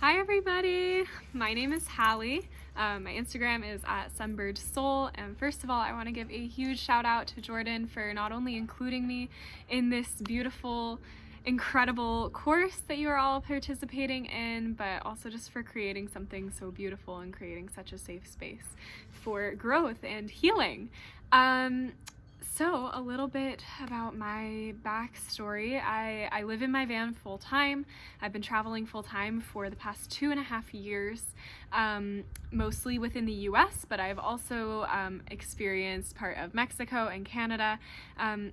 Hi everybody, my name is Halle. My Instagram is at sunbirdsoul, and first of all I want to give a huge shout out to Jordan for not only including me in this beautiful, incredible course that you are all participating in, but also just for creating something so beautiful and creating such a safe space for growth and healing. So a little bit about my backstory. I live in my van full time. I've been traveling full time for the past 2.5 years, mostly within the US, but I've also experienced part of Mexico and Canada.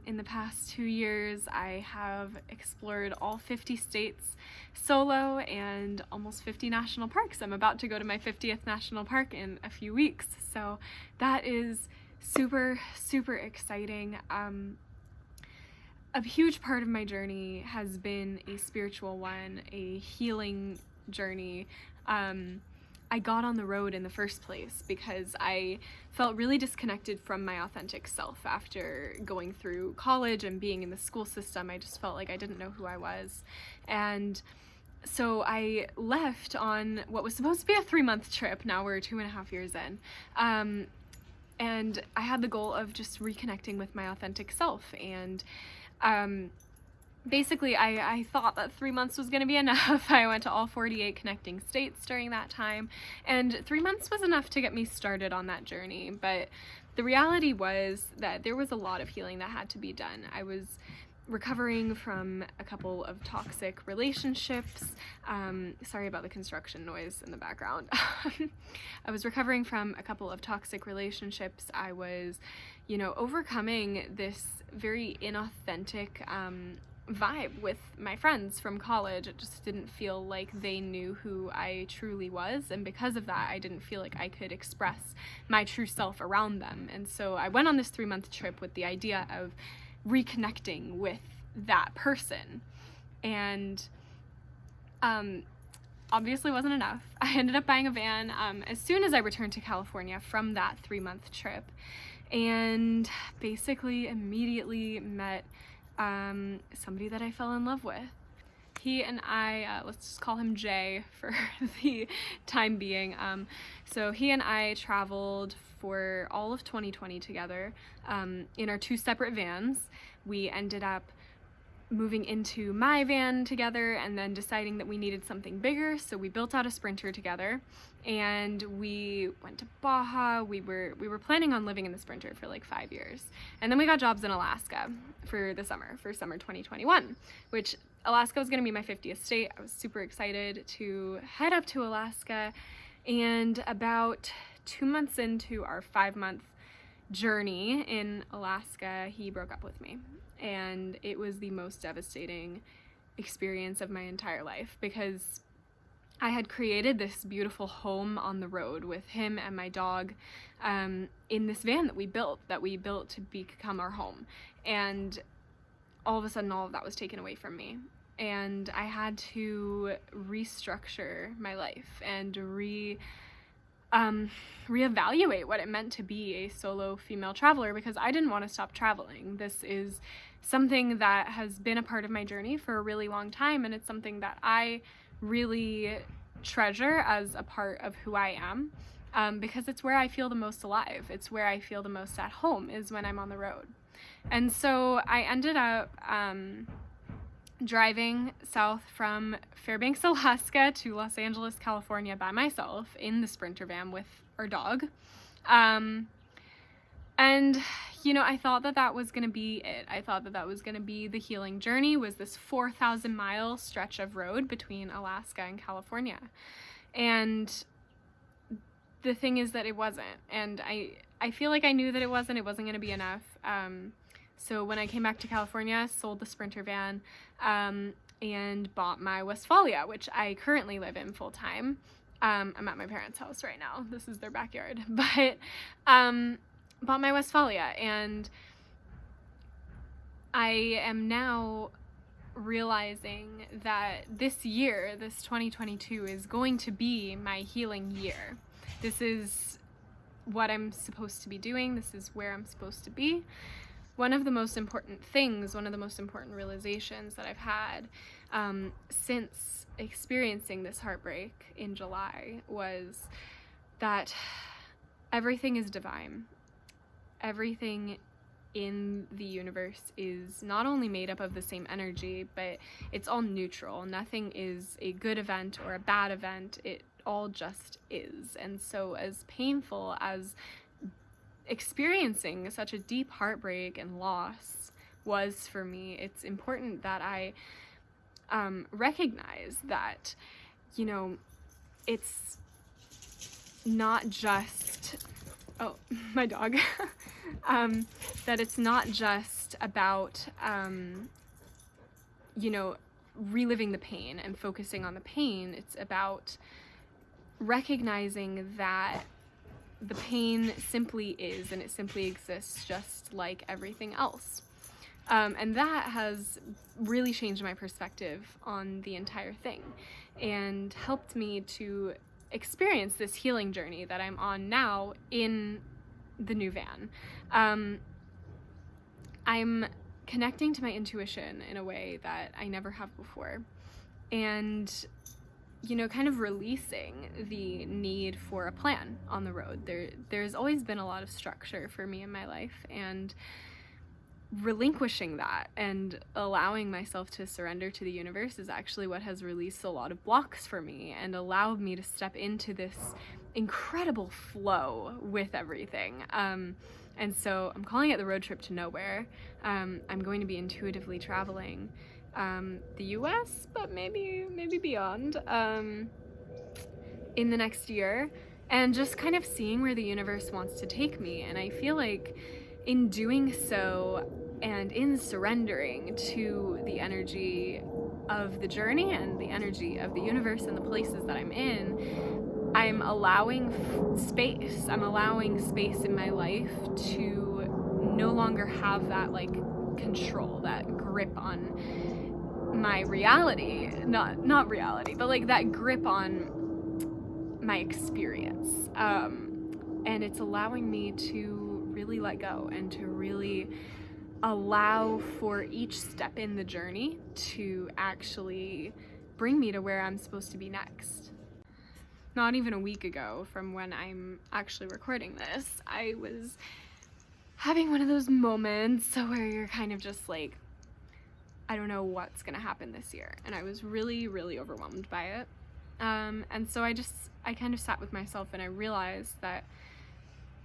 In the past 2 years, I have explored all 50 states solo and almost 50 national parks. I'm about to go to my 50th national park in a few weeks, so that is super exciting. A huge part of my journey has been a spiritual one, a healing journey. I got on the road in the first place because I felt really disconnected from my authentic self after going through college and being in the school system. I just felt like I didn't know who I was, and so I left on what was supposed to be a 3-month trip. Now we're 2.5 years in. And I had the goal of just reconnecting with my authentic self, and basically I thought that 3 months was going to be enough. I went to all 48 connecting states during that time, and 3 months was enough to get me started on that journey. But the reality was that there was a lot of healing that had to be done. I was recovering from a couple of toxic relationships. Sorry about the construction noise in the background. I was recovering from a couple of toxic relationships. I was, overcoming this very inauthentic vibe with my friends from college. It just didn't feel like they knew who I truly was, and because of that, I didn't feel like I could express my true self around them. And so I went on this 3-month trip with the idea of reconnecting with that person, and obviously wasn't enough. I ended up buying a van as soon as I returned to California from that 3-month trip, and basically immediately met somebody that I fell in love with. He and I, let's just call him Jay for the time being. So he and I traveled for all of 2020 together in our 2 separate vans. We ended up moving into my van together and then deciding that we needed something bigger, so we built out a Sprinter together, and we went to Baja. We were planning on living in the Sprinter for like 5 years, and then we got jobs in Alaska for summer 2021, which Alaska was going to be my 50th state. I was super excited to head up to Alaska, and about 2 months into our 5-month journey in Alaska, he broke up with me, and it was the most devastating experience of my entire life, because I had created this beautiful home on the road with him and my dog in this van that we built to become our home, and all of a sudden all of that was taken away from me, and I had to restructure my life and reevaluate what it meant to be a solo female traveler, because I didn't want to stop traveling. This is something that has been a part of my journey for a really long time, and it's something that I really treasure as a part of who I am, because it's where I feel the most alive. It's where I feel the most at home, is when I'm on the road. And so I ended up driving south from Fairbanks, Alaska to Los Angeles, California by myself in the Sprinter van with our dog. And I thought that was going to be it. I thought that was going to be the healing journey, was this 4,000-mile stretch of road between Alaska and California. And the thing is that it wasn't. And I feel like I knew that it wasn't going to be enough. So when I came back to California, sold the Sprinter van and bought my Westfalia, which I currently live in full time. I'm at my parents' house right now. This is their backyard. But bought my Westfalia, and I am now realizing that this year, this 2022, is going to be my healing year. This is what I'm supposed to be doing. This is where I'm supposed to be. one of the most important things, one of the most important realizations that I've had since experiencing this heartbreak in July was that everything is divine. Everything in the universe is not only made up of the same energy, but it's all neutral. Nothing is a good event or a bad event. It all just is. And so as painful as experiencing such a deep heartbreak and loss was for me, it's important that I recognize that, you know, it's not just, oh, my dog, that it's not just about, you know, reliving the pain and focusing on the pain. It's about recognizing that the pain simply is, and it simply exists just like everything else. And that has really changed my perspective on the entire thing and helped me to experience this healing journey that I'm on now in the new van. I'm connecting to my intuition in a way that I never have before, and, you know, kind of releasing the need for a plan on the road. There's always been a lot of structure for me in my life, and relinquishing that and allowing myself to surrender to the universe is actually what has released a lot of blocks for me and allowed me to step into this incredible flow with everything. And so I'm calling it the road trip to nowhere. I'm going to be intuitively traveling the US, but maybe beyond, in the next year, and just kind of seeing where the universe wants to take me. And I feel like in doing so and in surrendering to the energy of the journey and the energy of the universe and the places that I'm in, I'm allowing space. I'm allowing space in my life to no longer have that like control, that grip on my reality, not reality, but like that grip on my experience. And it's allowing me to really let go and to really allow for each step in the journey to actually bring me to where I'm supposed to be next. Not even a week ago from when I'm actually recording this, I was having one of those moments where you're kind of just like, I don't know what's gonna happen this year. And I was really, really overwhelmed by it. And so I kind of sat with myself and I realized that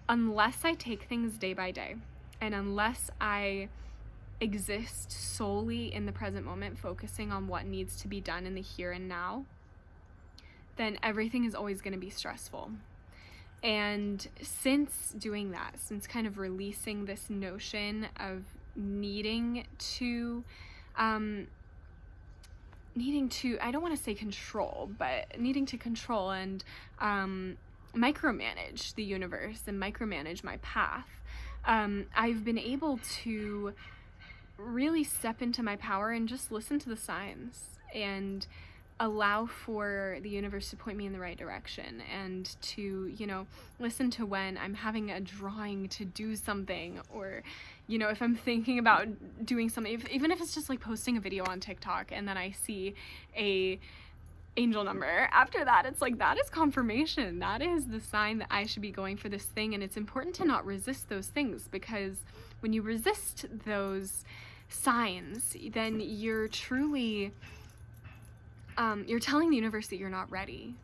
unless I take things day by day, and unless I exist solely in the present moment, focusing on what needs to be done in the here and now, then everything is always going to be stressful. And since doing that, since kind of releasing this notion of needing to, I don't want to say control, but needing to control and micromanage the universe and micromanage my path, I've been able to really step into my power and just listen to the signs and allow for the universe to point me in the right direction, and to, you know, listen to when I'm having a drawing to do something, or, you know, if I'm thinking about doing something, even if it's just like posting a video on TikTok and then I see a angel number after that, it's like, that is confirmation. That is the sign that I should be going for this thing. And it's important to not resist those things, because when you resist those signs, then you're truly you're telling the universe that you're not ready,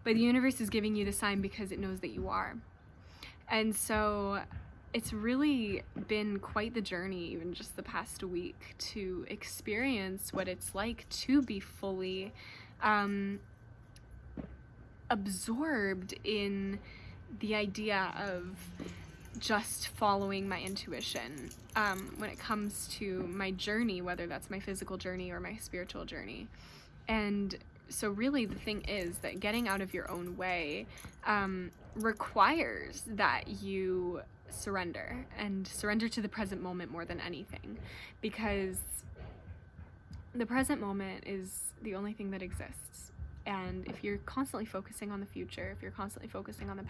but the universe is giving you the sign because it knows that you are. And so it's really been quite the journey, even just the past week, to experience what it's like to be fully absorbed in the idea of just following my intuition when it comes to my journey, whether that's my physical journey or my spiritual journey. And so really the thing is that getting out of your own way requires that you surrender, and surrender to the present moment more than anything, because the present moment is the only thing that exists. And if you're constantly focusing on the future, if you're constantly focusing on the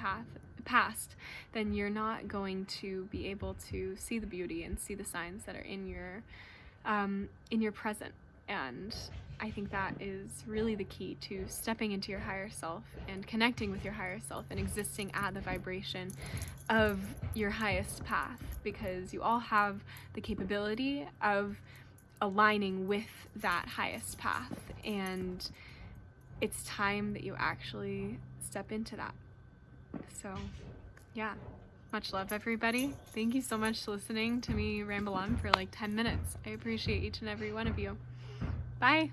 past, then you're not going to be able to see the beauty and see the signs that are in your present. And I think that is really the key to stepping into your higher self and connecting with your higher self and existing at the vibration of your highest path, because you all have the capability of aligning with that highest path, and it's time that you actually step into that. So yeah, much love, everybody. Thank you so much for listening to me ramble on for like 10 minutes. I appreciate each and every one of you. Bye.